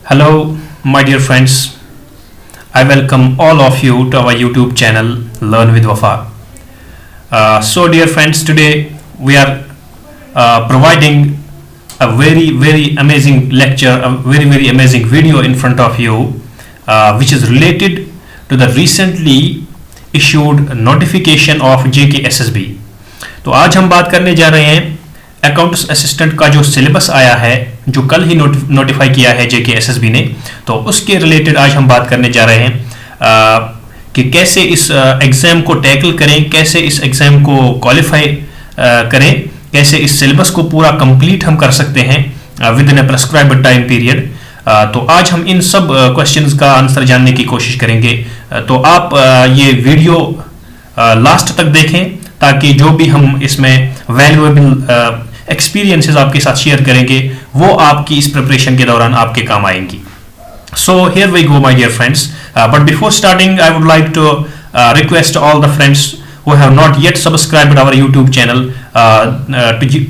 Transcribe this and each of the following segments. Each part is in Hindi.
Hello, my dear friends. I welcome all of you to our YouTube channel Learn with Wafa. So, dear friends, today we are providing a very amazing lecture, a very amazing video in front of you, which is related to the recently issued notification of JKSSB. तो आज हम बात करने जा रहे हैं अकाउंट्स असिस्टेंट का जो सिलेबस आया है, जो कल ही नोटिफाई किया है JKSSB ने, तो उसके रिलेटेड आज हम बात करने जा रहे हैं कि कैसे इस एग्ज़ाम को टैकल करें, कैसे इस एग्ज़ाम को क्वालिफाई करें, कैसे इस सिलेबस को पूरा कंप्लीट हम कर सकते हैं with in A prescribed time period. तो आज हम इन सब क्वेश्चंस का आंसर जानने की कोशिश करेंगे। तो आप ये वीडियो लास्ट तक देखें ताकि जो भी हम इसमें वैल्यूएबल एक्सपीरियंसेस आपके साथ शेयर करेंगे वो आपकी इस प्रिपरेशन के दौरान आपके काम आएंगी। So here we go, my dear friends. But before starting, I would like to request all the friends who have not yet subscribed our YouTube channel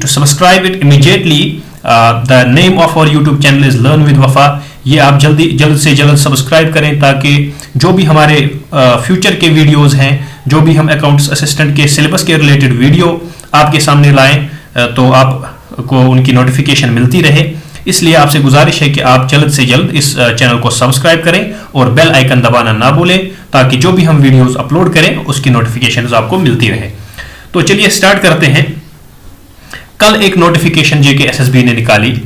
to subscribe it immediately. The name of our YouTube channel is Learn with Wafa. ये आप जल्द से जल्द सब्सक्राइब करें ताकि जो भी हमारे फ्यूचर के वीडियोस हैं, जो भी हम अकाउंट्स असिस्टेंट के सिलेबस के रिलेटेड वीडियो आपके सामने लाएं तो आपको उनकी नोटिफिकेशन मिलती रहे। इसलिए आपसे गुजारिश है कि आप जल्द से जल्द इस चैनल को सब्सक्राइब करें और बेल आइकन दबाना ना भूलें ताकि जो भी हम वीडियोस अपलोड करें उसकी नोटिफिकेशंस आपको मिलती रहे। तो चलिए स्टार्ट करते हैं। कल एक नोटिफिकेशन JKSSB ने निकाली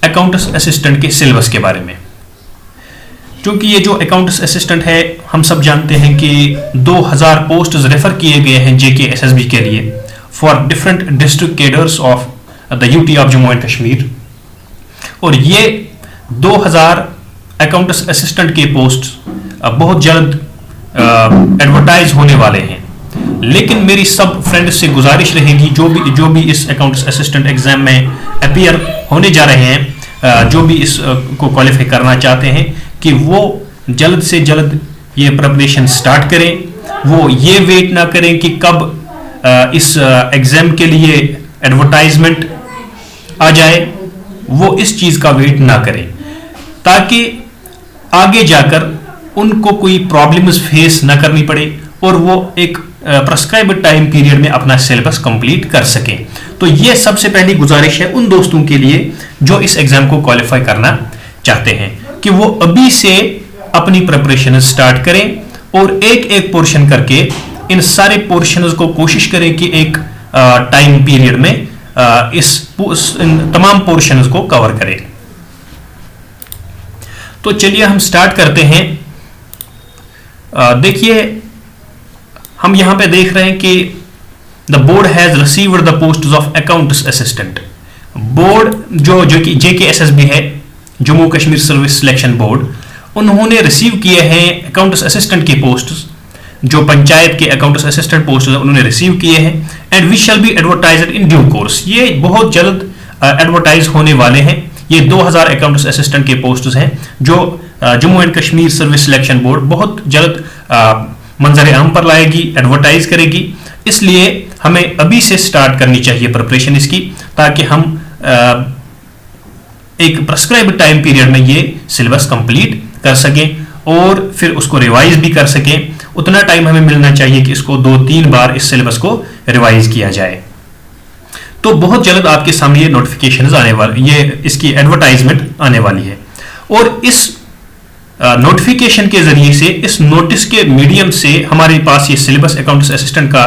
अकाउंट्स असिस्टेंट के सिलेबस के बारे में। क्योंकि ये जो अकाउंट्स असिस्टेंट है, हम सब जानते हैं कि 2000 पोस्ट्स रेफर किए गए हैं JKSSB के लिए for different district cadres of the UT of Jammu and Kashmir. और ये 2000 अकाउंट्स असिस्टेंट के पोस्ट बहुत जल्द एडवर्टाइज होने वाले हैं। लेकिन मेरी सब फ्रेंड्स से गुजारिश रहेगी जो भी इस अकाउंट्स असिस्टेंट एग्जाम में अपीयर होने जा रहे हैं, जो भी इस को क्वालिफाई करना चाहते हैं, कि वो जल्द से जल्द ये प्रिपरेशन स्टार्ट करें। वो ये वेट ना करें कि कब इस एग्जाम के लिए एडवर्टाइजमेंट आ जाए, वो इस चीज का वेट ना करें ताकि आगे जाकर उनको कोई प्रॉब्लम्स फेस ना करनी पड़े और वो एक प्रेस्क्राइब्ड टाइम पीरियड में अपना सिलेबस कंप्लीट कर सकें। तो ये सबसे पहली गुजारिश है उन दोस्तों के लिए जो इस एग्जाम को क्वालिफाई करना चाहते हैं कि वो अभी से अपनी प्रिपरेशन स्टार्ट करें और एक पोर्शन करके इन सारे पोर्शंस को कोशिश करें कि एक टाइम पीरियड में इन तमाम पोर्शंस को कवर करें। तो चलिए हम स्टार्ट करते हैं। देखिए हम यहां पे देख रहे हैं कि the board has received the post of accounts assistant. Board जो कि JKSSB है, Jammu Kashmir service selection board, उन्होंने रिसीव किए हैं अकाउंट्स असिस्टेंट की पोस्ट्स, जो पंचायत के अकाउंट्स असिस्टेंट पोस्ट उन्होंने रिसीव किए हैं। And we shall be advertised in due course. ये बहुत जल्द एडवर्टाइज होने वाले हैं। ये 2000 अकाउंट्स असिस्टेंट के पोस्ट्स हैं जो Jammu and Kashmir service selection board बहुत जल्द मंजर आम पर लाएगी, एडवर्टाइज करेगी। इसलिए हमें अभी से स्टार्ट करनी चाहिए प्रिपरेशन इसकी, ताकि हम एक प्रेस्क्राइब्ड टाइम पीरियड में ये सिलेबस कंप्लीट कर सकें और फिर उसको रिवाइज भी कर सकें। उतना टाइम हमें मिलना चाहिए कि इसको 2-3 बार इस सिलेबस को रिवाइज किया जाए। तो बहुत जल्द आपके सामने ये नोटिफिकेशंस आने वाले, ये इसकी एडवर्टाइजमेंट आने वाली है। और इस नोटिफिकेशन के जरिए से, इस नोटिस के मीडियम से हमारे पास ये सिलेबस अकाउंट्स असिस्टेंट का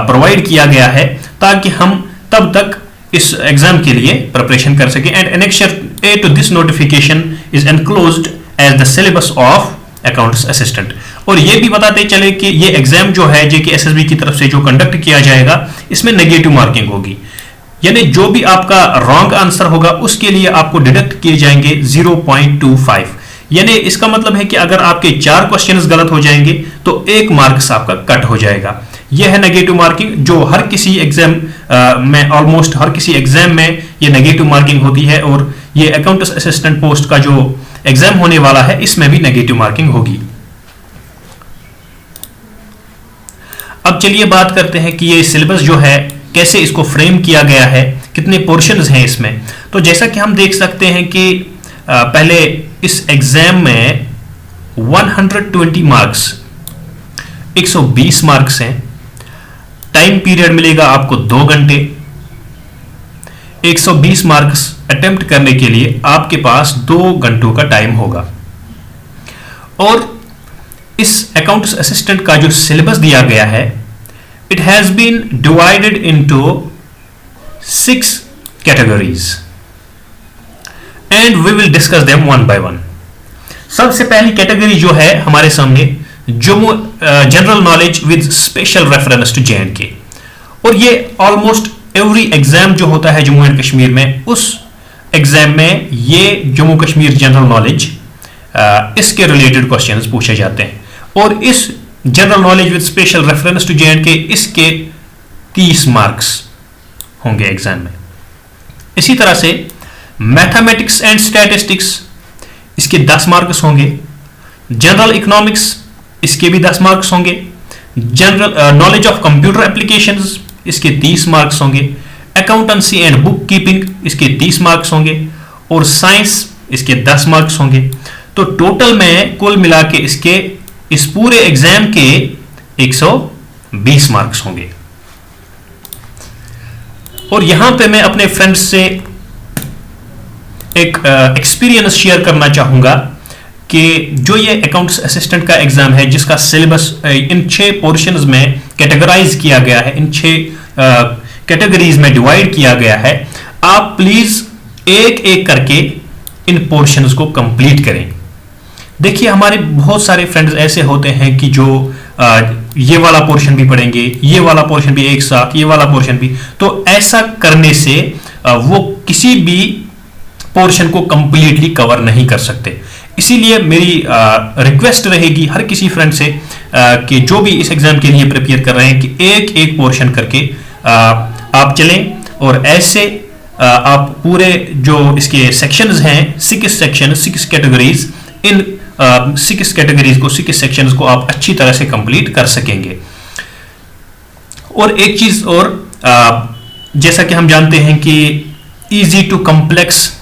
प्रोवाइड किया गया है ताकि हम तब तक इस एग्जाम के लिए प्रिपरेशन कर सकें। And annexure A to this notification is enclosed as the syllabus of accounts assistant. और ये भी बताते चले कि ये एग्जाम जो है JKSSB की तरफ से जो कंडक्ट किया जाएगा, इसमें नेगेटिव मार्किंग होगी, यानी जो भी आपका रॉन्ग आंसर होगा उसके लिए आपको डिडक्ट किए जाएंगे 0.25। यानी इसका मतलब है कि अगर आपके 4 क्वेश्चंस गलत हो जाएंगे तो 1 मार्क्स आपका कट हो जाएगा। यह है नेगेटिव मार्किंग, जो हर किसी एग्जाम में, ऑलमोस्ट हर किसी एग्जाम में ये नेगेटिव मार्किंग होती है। और ये अकाउंट्स असिस्टेंट पोस्ट का जो एग्जाम होने वाला है, इसमें भी नेगेटिव मार्किंग होगी। अब चलिए बात करते हैं कि ये सिलेबस जो है कैसे इसको फ्रेम किया गया है, कितने पोर्शंस हैं इसमें। तो जैसा कि हम देख सकते हैं कि पहले इस एग्जाम में 120 मार्क्स 120 मार्क्स हैं। टाइम पीरियड मिलेगा आपको 2 घंटे। 120 मार्क्स अटेम्प्ट करने के लिए आपके पास 2 घंटों का टाइम होगा। और इस अकाउंट्स असिस्टेंट का जो सिलेबस दिया गया है, it has been divided into 6 categories and we will discuss them one by one. सबसे पहली कैटेगरी जो है हमारे सामने, Jammu general knowledge with special reference to JNK। और ये ऑलमोस्ट एवरी एग्जाम जो होता है जम्मू एंड कश्मीर में, उस एग्जाम में ये जम्मू कश्मीर जनरल नॉलेज इसके रिलेटेड क्वेश्चंस पूछे जाते हैं। और इस general knowledge with special reference to JNK इसके 30 मार्क्स होंगे एग्जाम में। इसी तरह से मैथमेटिक्स एंड स्टैटिस्टिक्स इसके 10 मार्क्स होंगे। जनरल इकोनॉमिक्स इसके भी 10 मार्क्स होंगे। General knowledge of computer applications इसके 30 मार्क्स होंगे। अकाउंटेंसी एंड बुक कीपिंग इसके 30 मार्क्स होंगे। और साइंस इसके 10 मार्क्स होंगे। तो टोटल में कुल मिला के इसके इस पूरे एग्जाम के 120 मार्क्स होंगे। और यहां पे मैं अपने फ्रेंड्स से एक एक्सपीरियंस शेयर करना चाहूंगा कि जो ये अकाउंट्स असिस्टेंट का एग्जाम है, जिसका सिलेबस इन 6 पोर्शंस में कैटेगराइज किया गया है, इन 6 कैटेगरीज में डिवाइड किया गया है, आप प्लीज एक एक करके इन पोर्शंस को कंप्लीट करें। देखिए, हमारे बहुत सारे फ्रेंड्स ऐसे होते हैं कि जो ये वाला पोर्शन भी पढ़ेंगे, ये वाला पोर्शन भी एक साथ, ये वाला पोर्शन भी, तो ऐसा करने से वो किसी भी पोर्शन को कंप्लीटली कवर नहीं कर सकते। इसीलिए मेरी रिक्वेस्ट रहेगी हर किसी फ्रेंड से कि जो भी इस एग्जाम के लिए प्रिपेयर कर रहे हैं कि एक एक पोर्शन करके आप चलें। और ऐसे आप पूरे जो इसके सेक्शंस हैं, 6 सेक्शन, 6 कैटेगरीज, इन 6 कैटेगरीज को, 6 सेक्शंस को आप अच्छी तरह से कंप्लीट कर सकेंगे। और एक चीज और, जैसा कि हम जानते हैं कि इजी टू कॉम्प्लेक्स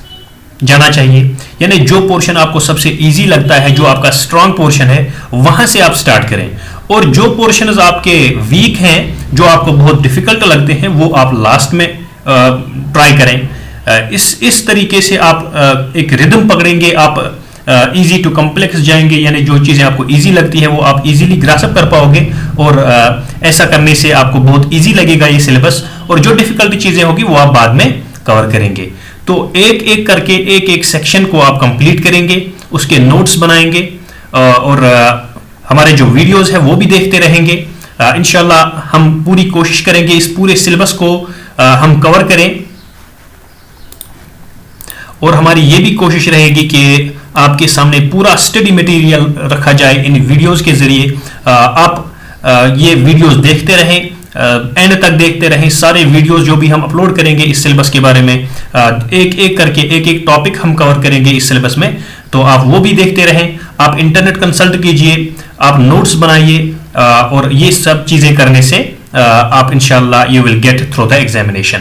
जाना चाहिए, यानी जो पोर्शन आपको सबसे इजी लगता है, जो आपका स्ट्रांग पोर्शन है, वहां से आप स्टार्ट करें। और जो पोर्शंस आपके वीक हैं, जो आपको बहुत डिफिकल्ट लगते हैं, वो आप लास्ट में ट्राई करें। इस तरीके से आप एक रिदम पकड़ेंगे, आप इजी टू कॉम्प्लेक्स जाएंगे, यानी जो चीजें आपको इजी लगती है वो आप इजीली ग्रास्प कर पाओगे। और ऐसा करने से आपको बहुत इजी लगेगा ये सिलेबस, और जो डिफिकल्ट चीजें होगी वो आप बाद में कवर करेंगे। तो एक एक करके एक एक सेक्शन को आप कंप्लीट करेंगे, उसके नोट्स बनाएंगे, और हमारे जो वीडियोस है वो भी देखते रहेंगे। इंशाल्लाह हम पूरी कोशिश करेंगे इस पूरे सिलेबस को हम कवर करें। और हमारी ये भी कोशिश रहेगी कि आपके सामने पूरा स्टडी मटेरियल रखा जाए इन वीडियोस के जरिए। आप ये वीडियोस देखते रहें, एंड तक देखते रहें। सारे वीडियोस जो भी हम अपलोड करेंगे इस सिलेबस के बारे में, एक एक करके एक एक टॉपिक हम कवर करेंगे इस सिलेबस में, तो आप वो भी देखते रहें। आप इंटरनेट कंसल्ट कीजिए, आप नोट्स बनाइए, और ये सब चीजें करने से आप इंशाल्लाह you will get through the examination.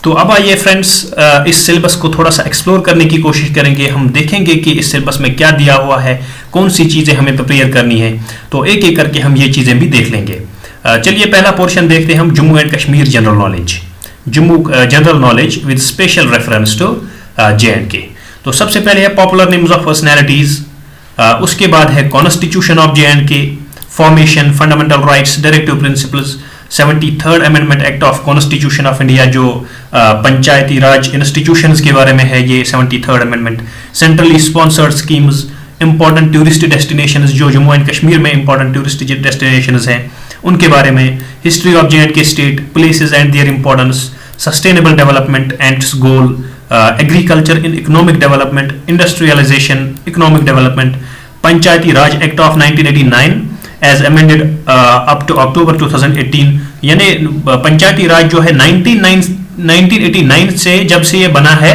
तो अब आइए फ्रेंड्स, इस सिलेबस को थोड़ा सा एक्सप्लोर करने की कोशिश करेंगे। हम देखेंगे कि इस सिलेबस में क्या दिया हुआ है, कौन सी चीज़ें हमें प्रिपेयर करनी है, तो एक एक करके हम ये चीज़ें भी देख लेंगे। चलिए पहला पोर्शन देखते हैं हम, Jammu and Kashmir general knowledge, Jammu general knowledge with special reference to JNK। तो सबसे पहले है पॉपुलर नेम्स ऑफ पर्सनैलिटीज, उसके बाद है constitution of JNK, formation, fundamental rights, directive principles, 73rd amendment act of constitution of India, जो पंचायती राज इंस्टीट्यूशंस के बारे में है, ये 73rd amendment, centrally sponsored schemes, important tourist destinations, जो जम्मू एंड कश्मीर में इंपॉर्टेंट टूरिस्ट डेस्टिनेशंस हैं उनके बारे में, history of JNK state, places and their importance, sustainable development and its goal, agriculture in economic development, industrialisation, economic development, Panchayati Raj act of 1989 as amended up to October 2018, यानी पंचायती राज जो है 1989 से जब से ये बना है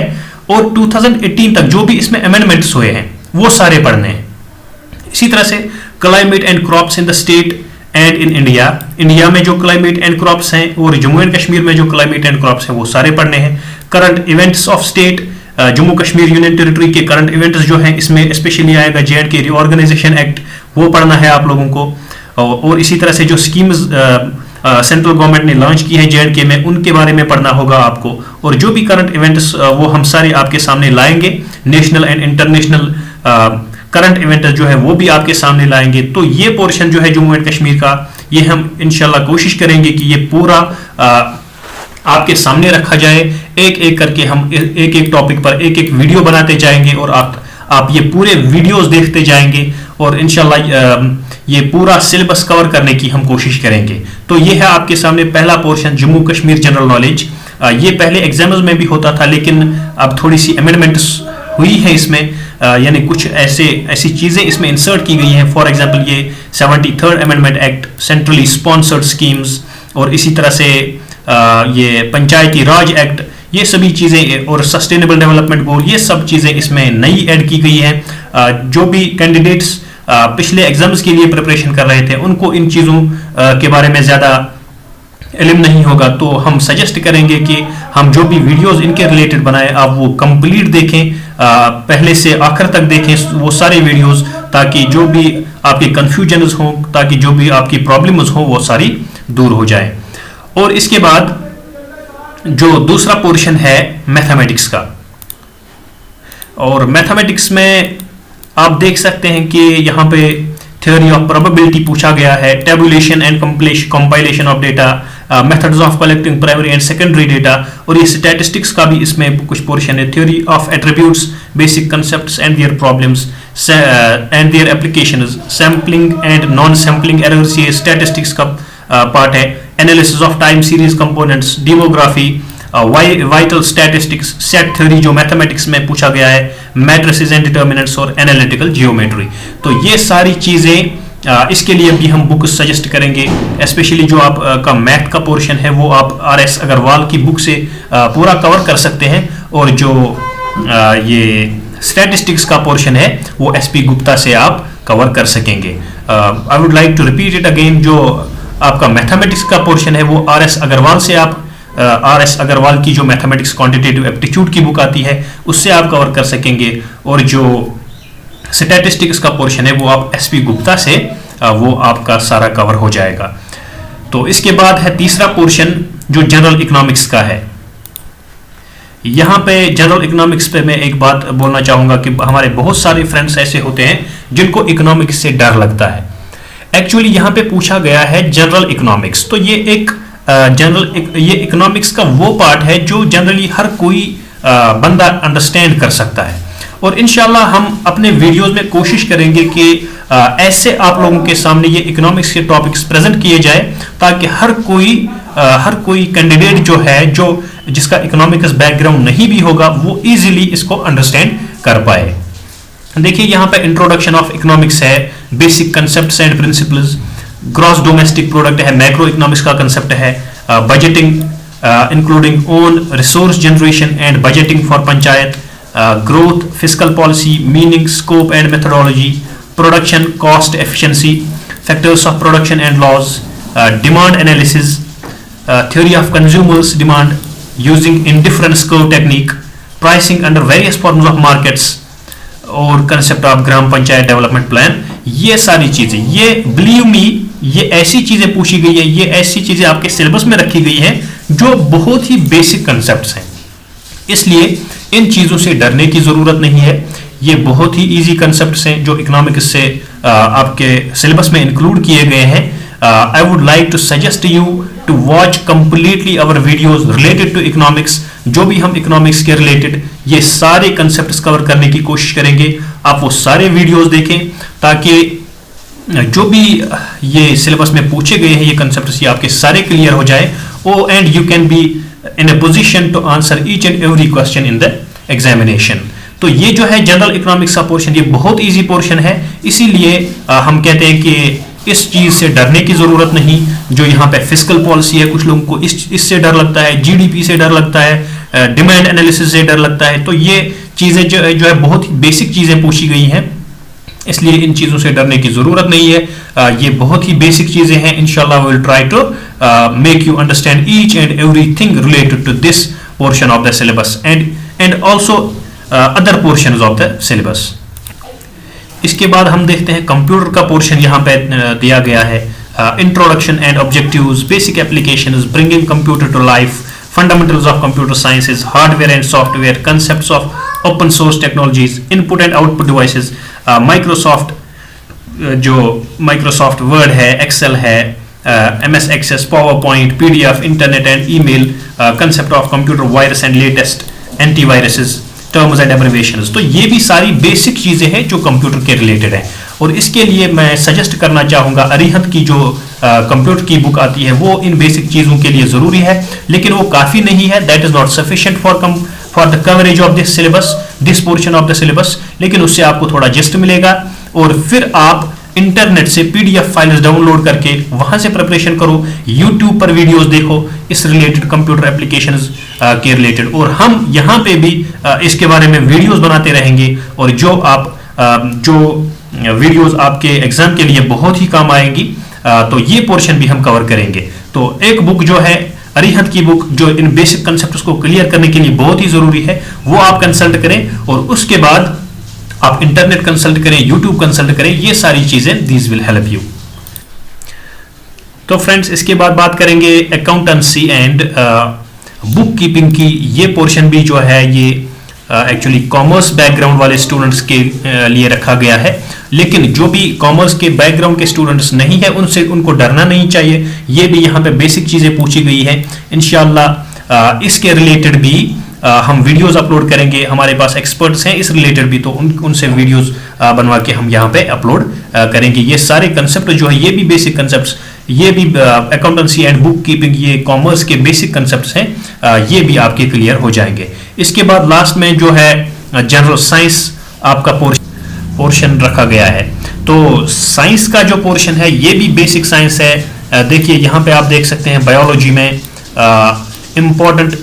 और 2018 तक जो भी इसमें अमेंडमेंट्स हुए हैं वो सारे पढ़ने हैं। इसी तरह से climate and crops in the state and in India, India में जो क्लाइमेट एंड क्रॉप्स हैं और जम्मू एंड कश्मीर में जो क्लाइमेट एंड क्रॉप्स हैं वो सारे पढ़ने हैं। Current events of state, Jammu Kashmir union territory के करंट इवेंट्स जो हैं इसमें स्पेशली आएगा J&K रीऑर्गेनाइजेशन एक्ट, वो पढ़ना है आप लोगों को। और इसी तरह से जो स्कीम्स सेंट्रल गवर्नमेंट ने लॉन्च की है J&K में, उनके बारे में पढ़ना होगा आपको। और जो भी करंट इवेंट्स वो हम सारे आपके सामने लाएंगे, national and international current event जो है वो भी आपके सामने लाएंगे। तो ये पोर्शन जो है जम्मू एंड कश्मीर का, ये हम इंशाल्लाह कोशिश करेंगे कि ये पूरा आपके सामने रखा जाए। एक एक करके हम एक एक टॉपिक पर एक एक वीडियो बनाते जाएंगे और आप ये पूरे वीडियोस देखते जाएंगे और इंशाल्लाह ये पूरा सिलेबस कवर करने की हम कोशिश करेंगे। तो ये है आपके सामने पहला portion, Jammu Kashmir general knowledge. ये पहले एग्जाम्स में भी होता था, लेकिन अब थोड़ी सी अमेंडमेंट्स हुई है इसमें, यानी कुछ ऐसी चीजें इसमें इंसर्ट की गई हैं। फॉर एग्जांपल ये 73rd amendment act, centrally sponsored schemes, और इसी तरह से ये पंचायती राज एक्ट, ये सभी चीजें, और सस्टेनेबल डेवलपमेंट गोल, ये सब चीजें इसमें नई ऐड की गई हैं। जो भी कैंडिडेट्स पिछले एग्जाम्स के लिए प्रिपरेशन कर रहे थे उनको इन चीजों के बारे में ज्यादा इल्म नहीं होगा, तो हम सजेस्ट करेंगे कि हम जो भी वीडियोस इनके रिलेटेड बनाए आप वो कंप्लीट देखें, पहले से आखिर तक देखें वो सारे वीडियोस, ताकि जो भी आपके कंफ्यूजन्स हों, ताकि जो भी आपकी प्रॉब्लम्स हों वो सारी दूर हो जाए। और इसके बाद जो दूसरा पोर्शन है मैथमेटिक्स का, और मैथमेटिक्स में आप देख सकते हैं कि यहाँ पे थ्योरी ऑफ प्रोबेबिलिटी पूछा गया है, tabulation and compilation of data, methods of collecting primary and secondary data, और ये स्टैटिस्टिक्स का भी इसमें कुछ पोर्शन है, theory of attributes, basic concepts and their problems and their applications, sampling and non sampling errors, ये स्टैटिस्टिक्स का पार्ट है, analysis of time series components, demography, vital statistics, set theory जो मैथमेटिक्स में पूछा गया है, मैट्रिसेस एंड डिटर्मिनेंट्स, और एनालिटिकल जियोमेट्री। तो ये सारी चीजें इसके लिए भी हम बुक सजेस्ट करेंगे। स्पेशली जो आप का मैथ का पोर्शन है वो आप RS अग्रवाल की बुक से पूरा कवर कर सकते हैं, और जो ये स्टैटिस्टिक्स का पोर्शन है वो SP गुप्ता से आप कवर कर सकेंगे। I would like to repeat it again, जो आपका मैथमेटिक्स का पोर्शन है वो RS अग्रवाल से आप RS अग्रवाल की जो मैथमेटिक्स क्वांटिटेटिव एप्टीट्यूड की बुक आती है उससे आप कवर कर सकेंगे, और जो स्टैटिस्टिक्स का पोर्शन है वो आप SP गुप्ता से वो आपका सारा कवर हो जाएगा। तो इसके बाद है तीसरा पोर्शन जो जनरल इकोनॉमिक्स का है। यहाँ पे जनरल इकोनॉमिक्स पे मैं एक बात बोलना चाहूंगा कि हमारे बहुत सारे फ्रेंड्स ऐसे होते हैं जिनको इकोनॉमिक्स से डर लगता है। एक्चुअली यहाँ पे पूछा गया है जनरल इकोनॉमिक्स, तो ये एक ये इकोनॉमिक्स का वो पार्ट है जो जनरली हर कोई बंदा अंडरस्टैंड कर सकता है, और इंशाल्लाह हम अपने वीडियोस में कोशिश करेंगे कि ऐसे आप लोगों के सामने ये इकोनॉमिक्स के टॉपिक्स प्रेजेंट किए जाए ताकि हर कोई कैंडिडेट जो है जिसका इकोनॉमिक्स बैकग्राउंड नहीं भी होगा वो इजीली इसको अंडरस्टैंड कर पाए। देखिए यहाँ पे इंट्रोडक्शन ऑफ इकोनॉमिक्स है, basic concepts and principles, gross domestic product है, मैक्रो इकोनॉमिक्स का कंसेप्ट है, budgeting including own resource generation and budgeting for panchayat, growth, fiscal policy, meaning, scope and methodology, production cost efficiency, factors of production and laws, demand analysis, theory of consumers demand using indifference curve technique, pricing under various forms of markets, और concept of Gram Panchayat development plan. ये सारी चीजें, ये बिलीव मी, ये ऐसी चीजें पूछी गई है, ये ऐसी चीजें आपके सिलेबस में रखी गई हैं जो बहुत ही बेसिक कंसेप्ट्स हैं, इसलिए इन चीजों से डरने की जरूरत नहीं है। ये बहुत ही इजी कंसेप्ट्स हैं जो इकोनॉमिक्स से आपके सिलेबस में इंक्लूड किए गए हैं। I would like to suggest you to watch completely our videos related to economics. जो भी हम इकोनॉमिक्स के रिलेटेड ये सारे कंसेप्ट्स कवर करने की कोशिश करेंगे, आप वो सारे वीडियोस देखें ताकि जो भी ये सिलेबस में पूछे गए हैं ये कंसेप्ट्स ये आपके सारे क्लियर हो जाए, and you can be in a position to answer each and every question in the examination. तो ये जो है जनरल इकोनॉमिक्स का पोर्शन, ये बहुत इजी पोर्शन है, इसीलिए हम कहते हैं कि इस चीज से डरने की जरूरत नहीं। जो यहाँ पे फिस्कल पॉलिसी है, कुछ लोगों को इससे डर लगता है, GDP से डर लगता है, डिमांड एनालिसिस से डर लगता है, तो ये चीजें जो है बहुत ही बेसिक चीजें पूछी गई हैं, इसलिए इन चीजों से डरने की जरूरत नहीं है। ये बहुत ही बेसिक चीजें हैं। इंशाल्लाह we will try to make you understand each and everything related to this portion of the syllabus, and also other portions of the syllabus. इसके बाद हम देखते हैं कंप्यूटर का पोर्शन यहाँ पे दिया गया है। Introduction and objectives, basic applications, bringing computer to life, fundamentals of computer sciences, hardware and software, concepts of open source technologies, input and output devices, Microsoft जो माइक्रोसॉफ्ट वर्ड है, एक्सेल है, MS Access, PowerPoint, PDF, internet and email, concept of computer virus and latest antiviruses, terms and abbreviations. तो ये भी सारी बेसिक चीजें हैं जो कंप्यूटर के रिलेटेड है। और इसके लिए मैं सजेस्ट करना चाहूंगा अरिहंत की जो कंप्यूटर की बुक आती है वो इन बेसिक चीजों के लिए जरूरी है, लेकिन वो काफी नहीं है। That is not sufficient for the coverage of this syllabus, this portion of the syllabus. लेकिन उससे आपको थोड़ा जिस्ट मिलेगा और फिर आप इंटरनेट से PDF फाइल्स डाउनलोड करके वहां से प्रिपरेशन करो, YouTube पर वीडियोस देखो इस रिलेटेड कंप्यूटर एप्लीकेशंस के रिलेटेड, और हम यहाँ पे भी इसके बारे में वीडियोस बनाते रहेंगे। और जो वीडियोस आपके एग्जाम के लिए बहुत ही काम आएंगी, तो ये पोर्शन भी हम कवर करेंगे। तो एक बुक जो है अरिहंत की बुक, जो इन बेसिक कंसेप्ट्स को क्लियर करने के लिए बहुत ही जरूरी है, वो आप कंसल्ट करें। और उसके बाद आप इंटरनेट कंसल्ट करें, यूट्यूब कंसल्ट करें, ये सारी चीजें दीज विल हेल्प यू। तो फ्रेंड्स, इसके बाद बात करेंगे अकाउंटेंसी एंड बुक कीपिंग की। ये पोर्शन भी जो है ये एक्चुअली कॉमर्स बैकग्राउंड वाले स्टूडेंट्स के लिए रखा गया है, लेकिन जो भी कॉमर्स के बैकग्राउंड के स्टूडेंट्स नहीं है उनको डरना नहीं चाहिए। ये भी यहाँ पे बेसिक चीजें पूछी गई है। इंशाल्लाह इसके रिलेटेड भी हम वीडियोस अपलोड करेंगे। हमारे पास एक्सपर्ट्स हैं इस रिलेटेड भी, तो उनसे वीडियोस बनवा के हम यहाँ पे अपलोड करेंगे। ये सारे कंसेप्ट जो है ये भी बेसिक कंसेप्ट्स, ये भी अकाउंटेंसी एंड बुक कीपिंग, ये कॉमर्स के बेसिक कंसेप्ट्स हैं, ये भी आपके क्लियर हो जाएंगे। इसके बाद लास्ट में जो है जनरल साइंस आपका पोर्शन रखा गया है। तो साइंस का जो पोर्शन है ये भी बेसिक साइंस है। देखिए यहाँ पे आप देख सकते हैं बायोलॉजी में important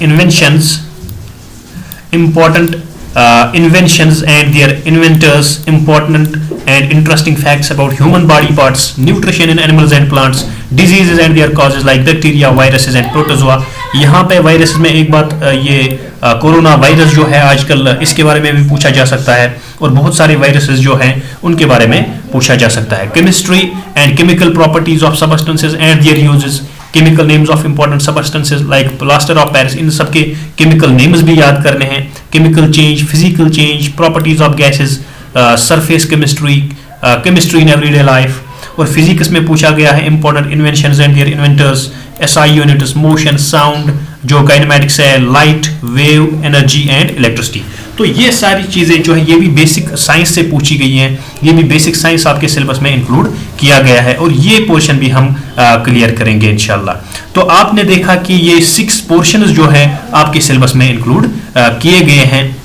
inventions and their inventors, important and interesting facts about human body parts, nutrition in animals and plants, diseases and their causes like bacteria, viruses and protozoa। यहाँ पे वायरस में एक बात, ये कोरोना वायरस जो है आजकल, इसके बारे में भी पूछा जा सकता है, और बहुत सारे वायरसेस जो हैं उनके बारे में पूछा जा सकता है। Chemistry and chemical properties of substances and their uses, chemical names of important substances like plaster of Paris, इन सबके केमिकल नेम्स भी याद करने हैं। Chemical change, physical change, properties of gases, surface chemistry, chemistry in everyday life. और फिजिक्स में पूछा गया है important inventions and their inventors, SI units, motion, sound, जो काइनेमैटिक्स है, light, wave, energy and electricity. तो ये सारी चीजें जो है ये भी बेसिक साइंस से पूछी गई हैं, ये भी बेसिक साइंस आपके सिलेबस में इंक्लूड किया गया है, और ये पोर्शन भी हम क्लियर करेंगे इंशाल्लाह। तो आपने देखा कि ये 6 पोर्शंस जो है आपके सिलेबस में इंक्लूड किए गए हैं।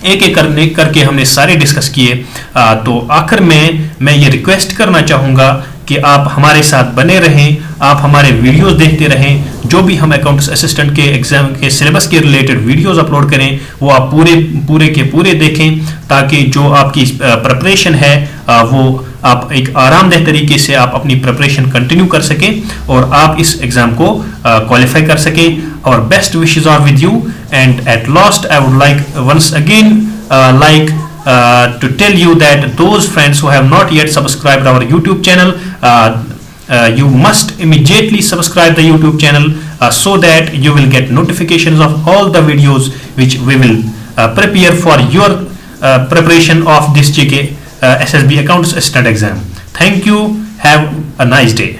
एक एक करके हमने सारे डिस्कस किए। तो आखिर में मैं ये रिक्वेस्ट करना चाहूँगा कि आप हमारे साथ बने रहें, आप हमारे वीडियोस देखते रहें। जो भी हम अकाउंट्स असिस्टेंट के एग्जाम के सिलेबस के रिलेटेड वीडियोस अपलोड करें वो आप पूरे के पूरे देखें, ताकि जो आपकी प्रिपरेशन है वो आप एक आरामदेह तरीके से आप अपनी प्रिपरेशन कंटिन्यू कर सकें और आप इस एग्जाम को क्वालिफाई कर सकें। और best wishes are with you, and at last I would like once again to tell you that those friends who have not yet subscribed our YouTube channel, you must immediately subscribe the YouTube channel so that you will get notifications of all the videos which we will prepare for your preparation of this GK SSB Accounts Assistant exam. Thank you. Have a nice day.